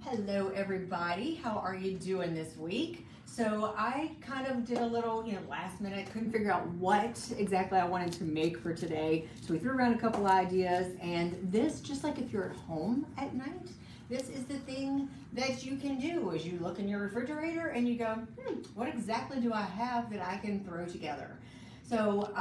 Hello everybody, how are you doing this week? So I kind of did a little, last minute, couldn't figure out what exactly I wanted to make for today. So we threw around a couple ideas, and this, just like if you're at home at night, this is the thing that you can do as you look in your refrigerator and you go, what exactly do I have that I can throw together? So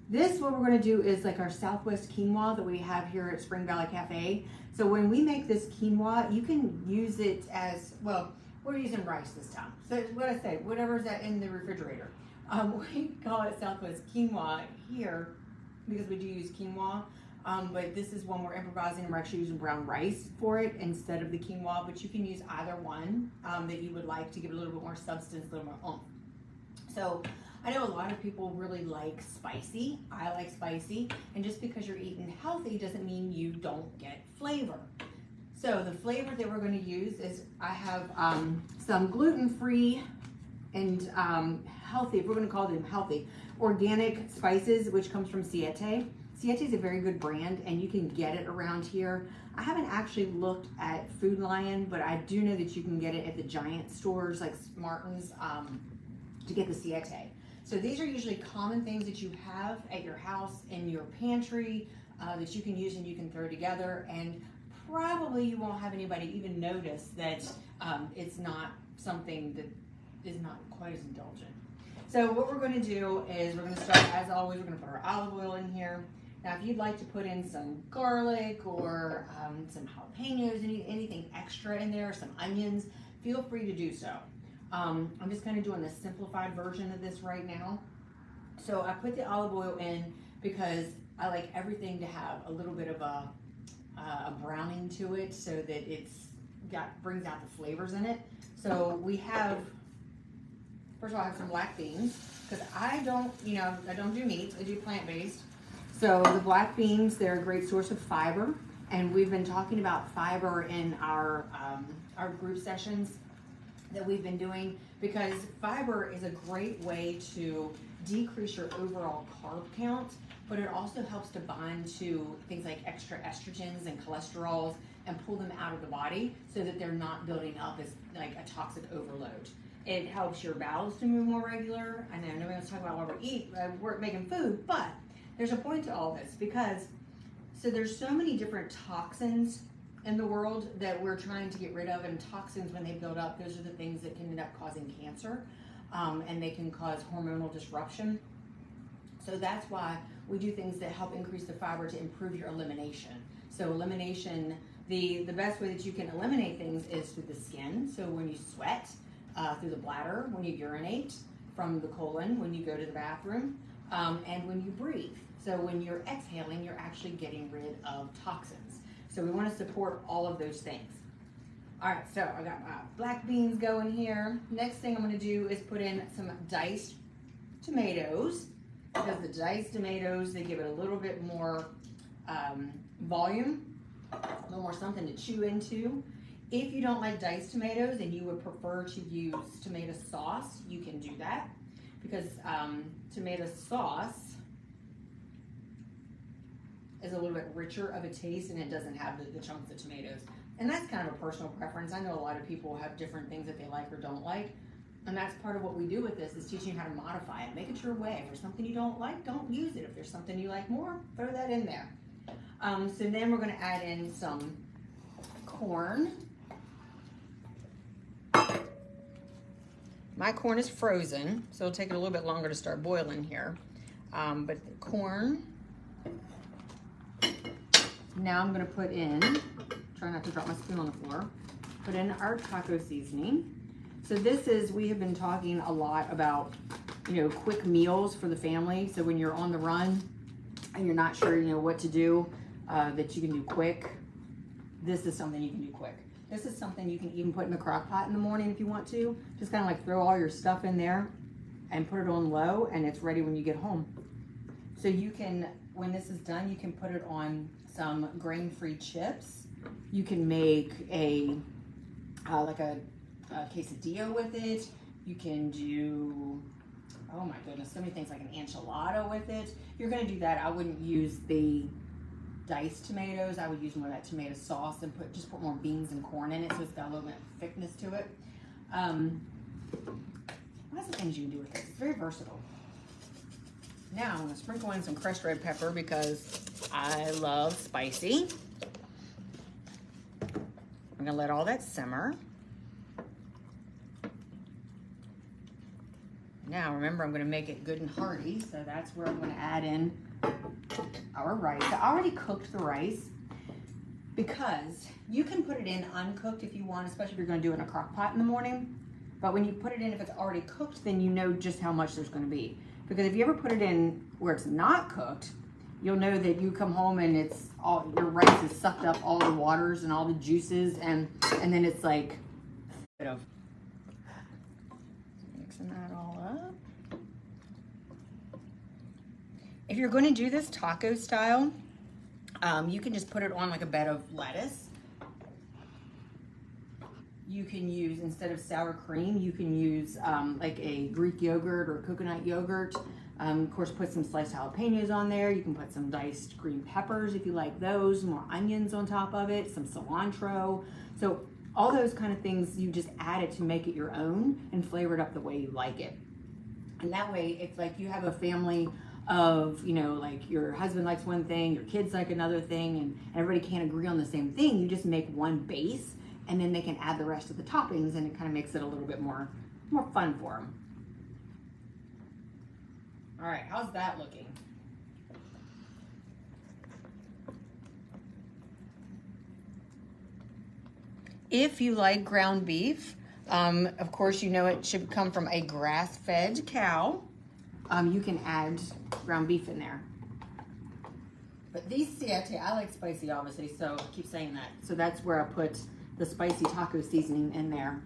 what we're going to do is like our Southwest quinoa that we have here at Spring Valley Cafe. So when we make this quinoa, you can use it as, well, we're using rice this time. So what I say, whatever's in the refrigerator. We call it Southwest quinoa here because we do use quinoa. But this is one we're improvising, and we're actually using brown rice for it instead of the quinoa. But you can use either one that you would like to give it a little bit more substance, a little more oomph. So I know a lot of people really like spicy. I like spicy, and just because you're eating healthy doesn't mean you don't get flavor. So the flavor that we're going to use is, I have some gluten-free and healthy, if we're going to call them healthy, organic spices, which comes from Siete. Siete is a very good brand, and you can get it around here. I haven't actually looked at Food Lion, but I do know that you can get it at the giant stores like Martin's to get the Siete. So these are usually common things that you have at your house, in your pantry, that you can use and you can throw together, and probably you won't have anybody even notice that it's not something that is not quite as indulgent. So what we're going to do is we're going to start, as always, we're going to put our olive oil in here. Now if you'd like to put in some garlic or some jalapenos, anything extra in there, some onions, feel free to do so. I'm just kind of doing a simplified version of this right now. So I put the olive oil in because I like everything to have a little bit of a browning to it, so that brings out the flavors in it. So we have, first of all, I have some black beans, because I don't do meat, I do plant-based. So the black beans, they're a great source of fiber, and we've been talking about fiber in our group sessions that we've been doing, because fiber is a great way to decrease your overall carb count, but it also helps to bind to things like extra estrogens and cholesterols and pull them out of the body so that they're not building up as like a toxic overload. It helps your bowels to move more regular. I know nobody wants to talk about what we eat, we're making food, but there's a point to all this, because there's so many different toxins in the world that we're trying to get rid of, and toxins, when they build up, those are the things that can end up causing cancer, and they can cause hormonal disruption. So that's why we do things that help increase the fiber to improve your elimination. So elimination, the best way that you can eliminate things is through the skin. So when you sweat, through the bladder, when you urinate, from the colon, when you go to the bathroom, and when you breathe. So when you're exhaling, you're actually getting rid of toxins. So we want to support all of those things. All right, so I got my black beans going here. Next thing I'm going to do is put in some diced tomatoes, because the diced tomatoes, they give it a little bit more volume, a little more something to chew into. If you don't like diced tomatoes and you would prefer to use tomato sauce, you can do that, because tomato sauce is a little bit richer of a taste, and it doesn't have the chunks of tomatoes. And that's kind of a personal preference. I know a lot of people have different things that they like or don't like. And that's part of what we do with this, is teaching you how to modify it. Make it your way. If there's something you don't like, don't use it. If there's something you like more, throw that in there. So then we're going to add in some corn. My corn is frozen, so it'll take it a little bit longer to start boiling here. But the corn. Now I'm going to put in, try not to drop my spoon on the floor, put in our taco seasoning. So this is, we have been talking a lot about, quick meals for the family. So when you're on the run and you're not sure, what to do, that you can do quick, this is something you can do quick. This is something you can even put in the crock pot in the morning if you want to. Just kind of like throw all your stuff in there and put it on low, and it's ready when you get home. So you can, when this is done, you can put it on some grain-free chips. You can make a quesadilla with it. You can do, oh my goodness, so many things, like an enchilada with it. You're gonna do that. I wouldn't use the diced tomatoes, I would use more of that tomato sauce and just put more beans and corn in it so it's got a little bit of thickness to it. Lots of things you can do with this. It's very versatile. Now I'm gonna sprinkle in some crushed red pepper because I love spicy. I'm gonna let all that simmer. Now remember, I'm gonna make it good and hearty, so that's where I'm gonna add in our rice. I already cooked the rice because you can put it in uncooked if you want, especially if you're gonna do it in a crock pot in the morning. But when you put it in, if it's already cooked, then you know just how much there's gonna be. Because if you ever put it in where it's not cooked, you'll know that you come home and it's all, your rice has sucked up all the waters and all the juices, and then it's like a bit of mixing that all up. If you're going to do this taco style, you can just put it on like a bed of lettuce. You can use, instead of sour cream, you can use like a Greek yogurt or coconut yogurt. Of course, put some sliced jalapenos on there. You can put some diced green peppers if you like those, more onions on top of it, some cilantro. So all those kind of things, you just add it to make it your own and flavor it up the way you like it. And that way, it's like you have a family of, you know, like your husband likes one thing, your kids like another thing, and everybody can't agree on the same thing. You just make one base, and then they can add the rest of the toppings, and it kind of makes it a little bit more fun for them. All right, how's that looking? If you like ground beef, of course, you know it should come from a grass-fed cow. You can add ground beef in there. But these, see, I like spicy, obviously, so I keep saying that. So that's where I put the spicy taco seasoning in there.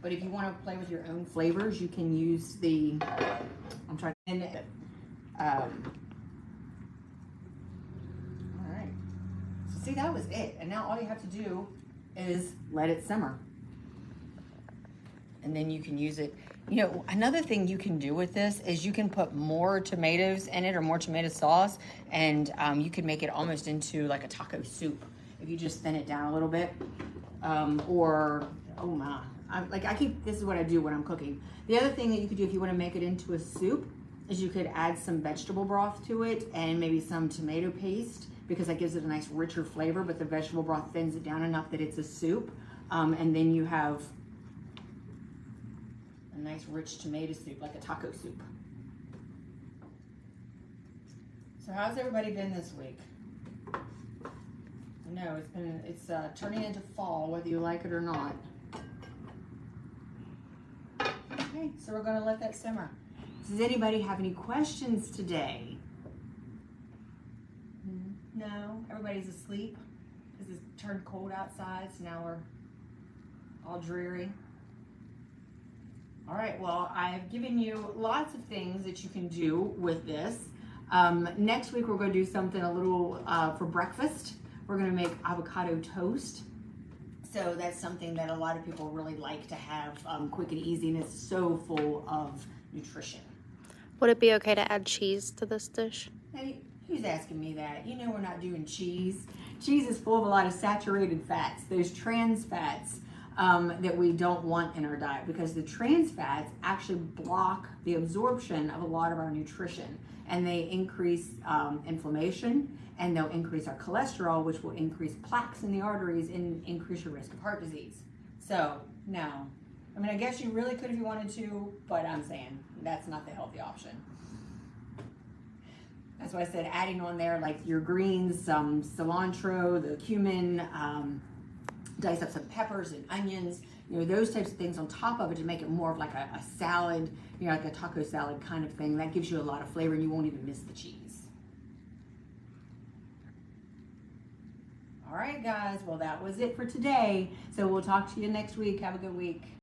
But if you want to play with your own flavors, you can use the, I'm trying to, all right. So see, that was it. And now all you have to do is let it simmer. And then you can use it. You know, another thing you can do with this is you can put more tomatoes in it or more tomato sauce, and you can make it almost into like a taco soup if you just thin it down a little bit. Or, oh my, this is what I do when I'm cooking. The other thing that you could do if you want to make it into a soup is you could add some vegetable broth to it and maybe some tomato paste, because that gives it a nice richer flavor, but the vegetable broth thins it down enough that it's a soup. And then you have a nice rich tomato soup, like a taco soup. So how's everybody been this week? I know it's turning into fall, whether you like it or not. Okay, so we're gonna let that simmer. Does anybody have any questions today? No, everybody's asleep because it's turned cold outside, so now we're all dreary. All right, well, I've given you lots of things that you can do with this. Next week, we're going to do something a little for breakfast. We're going to make avocado toast. So that's something that a lot of people really like to have quick and easy, and it's so full of nutrition. Would it be okay to add cheese to this dish? Hey, who's asking me that? You know we're not doing cheese. Cheese is full of a lot of saturated fats, those trans fats. That we don't want in our diet, because the trans fats actually block the absorption of a lot of our nutrition, and they increase inflammation, and they'll increase our cholesterol, which will increase plaques in the arteries and increase your risk of heart disease. So no, I mean, I guess you really could if you wanted to, but I'm saying that's not the healthy option. That's why I said adding on there like your greens, some cilantro, the cumin, dice up some peppers and onions, you know, those types of things on top of it to make it more of like a salad, you know, like a taco salad kind of thing. That gives you a lot of flavor and you won't even miss the cheese. All right, guys, well, that was it for today. So we'll talk to you next week. Have a good week.